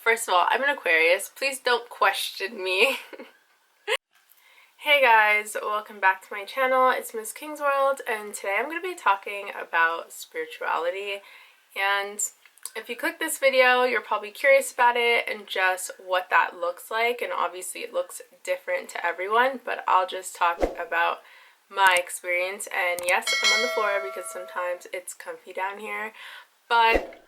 First of all, I'm an Aquarius. Please don't question me. Hey guys, welcome back to my channel. It's Miss King's World, and today I'm going to be talking about spirituality. And if you click this video, you're probably curious about it and just what that looks like. And obviously it looks different to everyone, but I'll just talk about my experience. And yes, I'm on the floor because sometimes it's comfy down here. But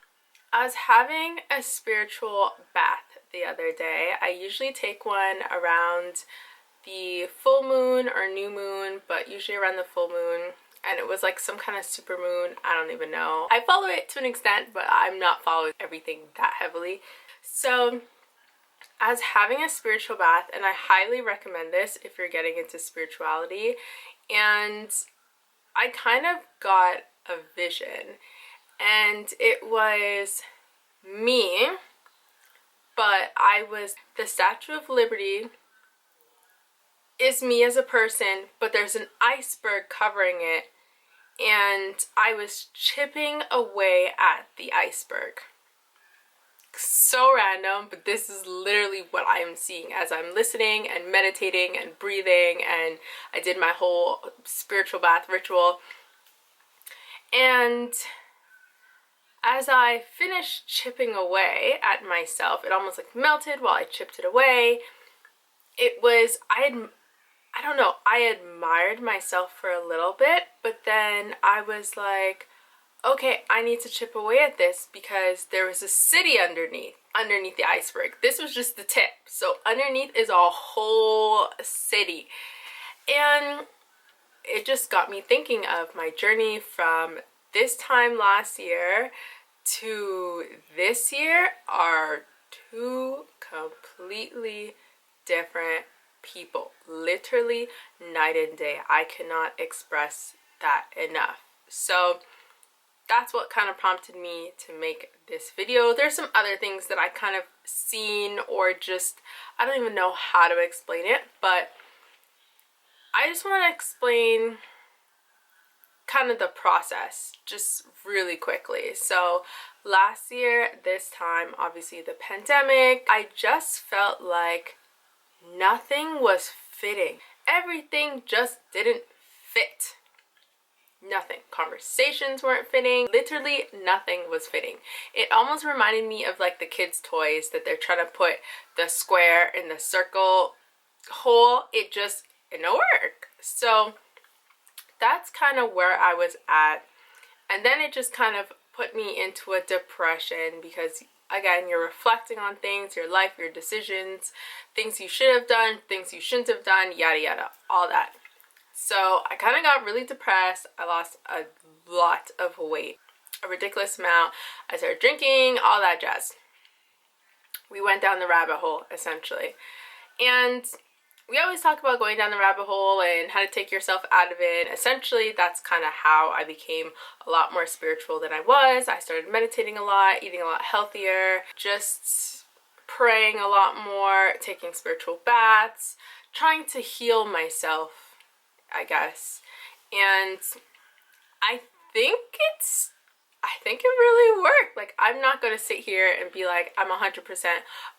I was having a spiritual bath the other day. I usually take one around the full moon or new moon, but usually around the full moon, and it was like some kind of super moon. I don't even know. I follow it to an extent, but I'm not following everything that heavily. So I was having a spiritual bath, and I highly recommend this if you're getting into spirituality. And I kind of got a vision, and it was me, but I was the Statue of Liberty is me as a person, but there's an iceberg covering it, and I was chipping away at the iceberg. So random, but this is literally what I am seeing as I'm listening and meditating and breathing, and I did my whole spiritual bath ritual. And as I finished chipping away at myself, it almost like melted while I chipped it away. It was, I don't know, I admired myself for a little bit, but then I was like, okay, I need to chip away at this because there was a city underneath the iceberg. This was just the tip. So underneath is a whole city. And it just got me thinking of my journey from this time last year to this year are two completely different people. Literally night and day. I cannot express that enough. So that's what kind of prompted me to make this video. There's some other things that I kind of seen, or just, I don't even know how to explain it, but I just want to explain kind of the process just really quickly. So last year, this time, obviously the pandemic, I just felt like nothing was fitting. Everything just didn't fit. Nothing. Conversations weren't fitting. Literally nothing was fitting. It almost reminded me of like the kids' toys that they're trying to put the square in the circle hole. It didn't work. So that's kind of where I was at. And then it just kind of put me into a depression because, again, you're reflecting on things, your life, your decisions, things you should have done, things you shouldn't have done, yada yada, all that. So I kind of got really depressed. I lost a lot of weight, a ridiculous amount. I started drinking, all that jazz. We went down the rabbit hole, essentially. And we always talk about going down the rabbit hole and how to take yourself out of it. Essentially, that's kind of how I became a lot more spiritual than I was. I started meditating a lot, eating a lot healthier, just praying a lot more, taking spiritual baths, trying to heal myself, I guess. And I think it really worked. Like, I'm not going to sit here and be like, I'm 100%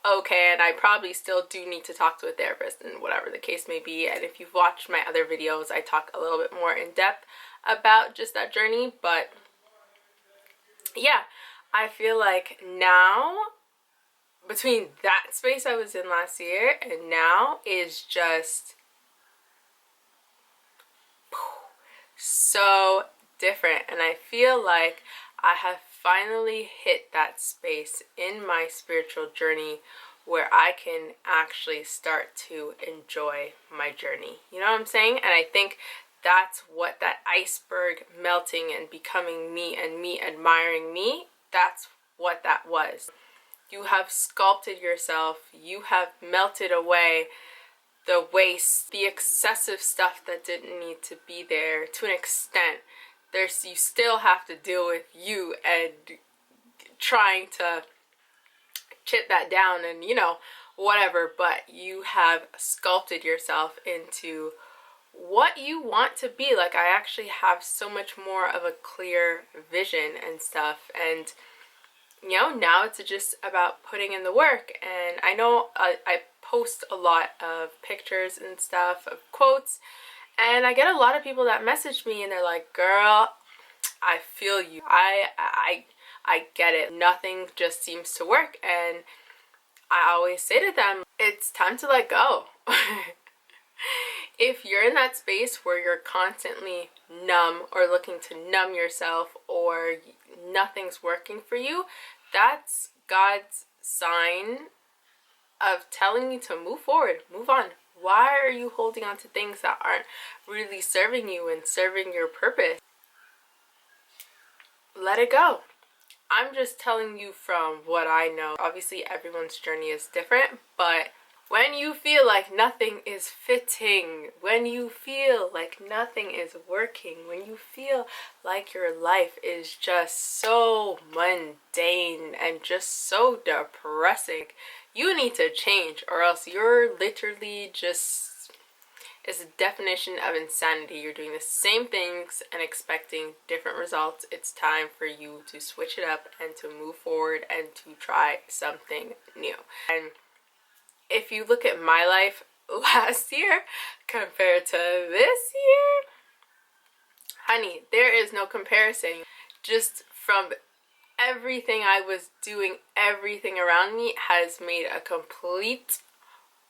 okay, and I probably still do need to talk to a therapist and whatever the case may be. And if you've watched my other videos, I talk a little bit more in depth about just that journey. But yeah, I feel like now, between that space I was in last year and now, is just so different. And I feel like I have finally hit that space in my spiritual journey where I can actually start to enjoy my journey. You know what I'm saying? And I think that's what that iceberg melting and becoming me and me admiring me, that's what that was. You have sculpted yourself. You have melted away the waste, the excessive stuff that didn't need to be there to an extent. You still have to deal with you and trying to chip that down and, you know, whatever, but you have sculpted yourself into what you want to be. Like, I actually have so much more of a clear vision and stuff, and now it's just about putting in the work. And I know I post a lot of pictures and stuff of quotes, and I get a lot of people that message me and they're like, girl, I feel you. I get it. Nothing just seems to work. And I always say to them, it's time to let go. If you're in that space where you're constantly numb or looking to numb yourself, or nothing's working for you, that's God's sign of telling you to move forward, move on. Why are you holding on to things that aren't really serving you and serving your purpose? Let it go. I'm just telling you from what I know. Obviously, everyone's journey is different, but when you feel like nothing is fitting, when you feel like nothing is working, when you feel like your life is just so mundane and just so depressing, you need to change, or else you're literally just, it's a definition of insanity. You're doing the same things and expecting different results. It's time for you to switch it up and to move forward and to try something new. And if you look at my life last year compared to this year, honey, there is no comparison. Just from everything I was doing, everything around me has made a complete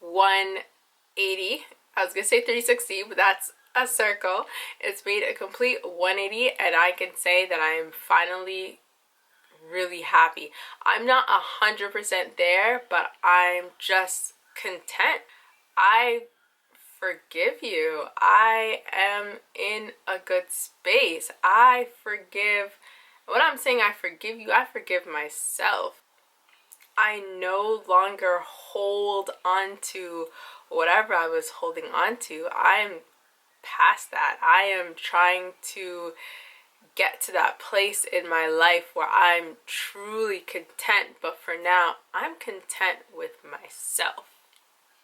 180. I was gonna say 360, but that's a circle. It's made a complete 180, and I can say that I am finally really happy. I'm not 100% there, but I'm just content. I forgive you. I am in a good space. I forgive. When I'm saying I forgive you, I forgive myself. I no longer hold on to whatever I was holding on to. I'm past that. I am trying to get to that place in my life where I'm truly content. But for now, I'm content with myself.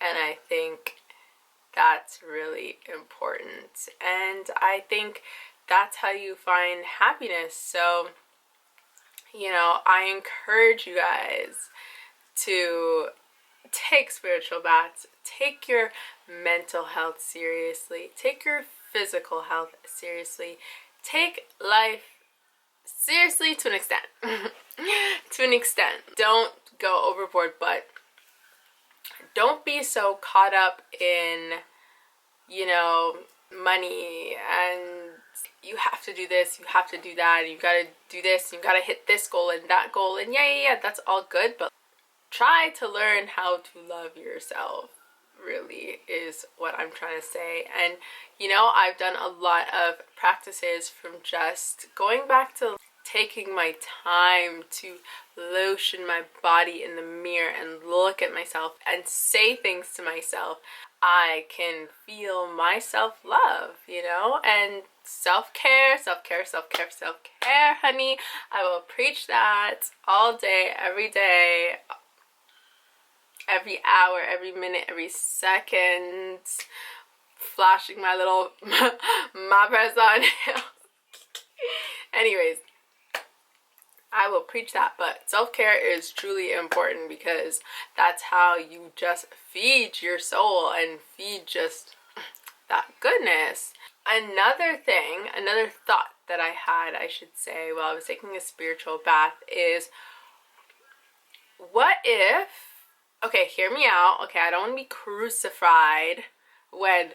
And I think that's really important. And I think that's how you find happiness. So, I encourage you guys to take spiritual baths, take your mental health seriously, take your physical health seriously, take life seriously to an extent. To an extent. Don't go overboard, but don't be so caught up in, money and you have to do this, you have to do that, you gotta do this, you gotta hit this goal and that goal, and yeah, that's all good, but try to learn how to love yourself, really, is what I'm trying to say. And I've done a lot of practices from just going back to taking my time to lotion my body in the mirror and look at myself and say things to myself. I can feel my self-love, and self-care, honey. I will preach that all day, every day, every hour, every minute, every second, flashing my little my press on. Anyways, I will preach that, but self-care is truly important because that's how you just feed your soul and feed just that goodness. Another thought that I had, I should say, while I was taking a spiritual bath is, what if, okay, hear me out, okay, I don't want to be crucified when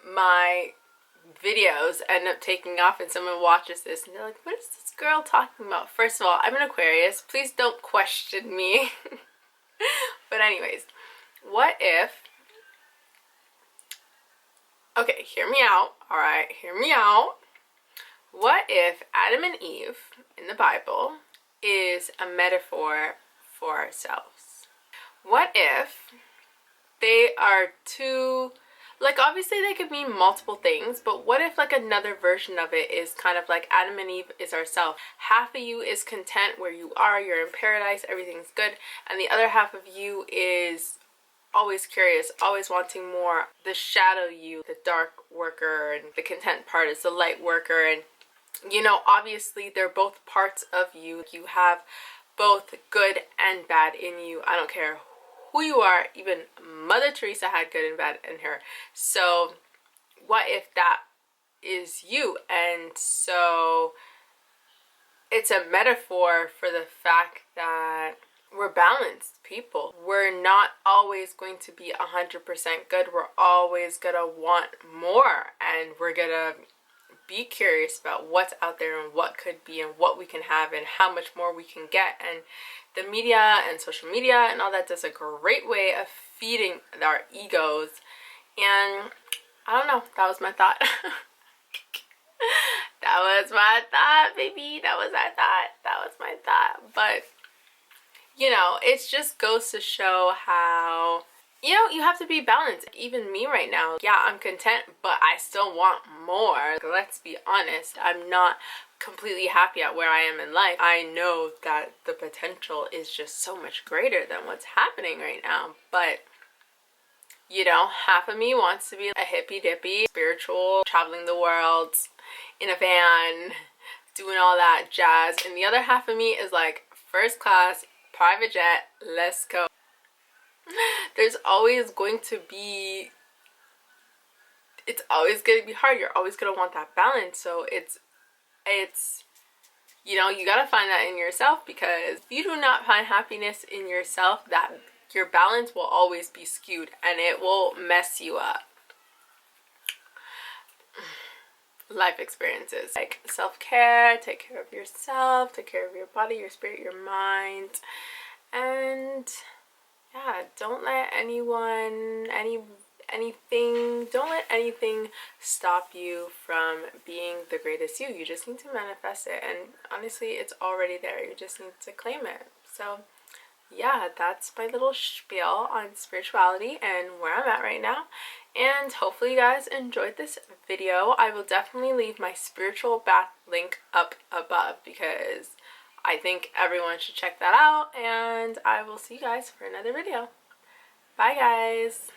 my videos end up taking off and someone watches this and they're like, what is this girl talking about? First of all, I'm an Aquarius. Please don't question me. But anyways, what if, okay, hear me out. All right, hear me out. What if Adam and Eve in the Bible is a metaphor for ourselves? What if they are two, like, obviously they could mean multiple things, but what if like another version of it is kind of like Adam and Eve is ourself. Half of you is content where you are, you're in paradise, everything's good, and the other half of you is always curious, always wanting more. The shadow you, the dark worker, and the content part is the light worker. And obviously they're both parts of you. You have both good and bad in you. I don't care who you are. Even Mother Teresa had good and bad in her. So what if that is you? And so it's a metaphor for the fact that we're balanced people. We're not always going to be 100% good. We're always gonna want more, and we're gonna be curious about what's out there and what could be and what we can have and how much more we can get. And the media and social media and all that does a great way of feeding our egos. And I don't know, that was my thought. That was my thought, baby. That was my thought. That was my thought. But, you know, it just goes to show how, you know, you have to be balanced. Even me right now, yeah, I'm content, but I still want more. Let's be honest. I'm not completely happy at where I am in life. I know that the potential is just so much greater than what's happening right now. But, you know, half of me wants to be a hippy-dippy, spiritual, traveling the world in a van, doing all that jazz. And the other half of me is like, first class, private jet, let's go. There's always going to be, it's always going to be hard. You're always going to want that balance. So it's, you know, you got to find that in yourself, because if you do not find happiness in yourself, that your balance will always be skewed and it will mess you up. Life experiences like self-care, take care of yourself, take care of your body, your spirit, your mind, and yeah, don't let don't let anything stop you from being the greatest you. You just need to manifest it, and honestly, it's already there. You just need to claim it. So yeah, that's my little spiel on spirituality and where I'm at right now. And hopefully you guys enjoyed this video. I will definitely leave my spiritual bath link up above, because I think everyone should check that out. And I will see you guys for another video. Bye guys.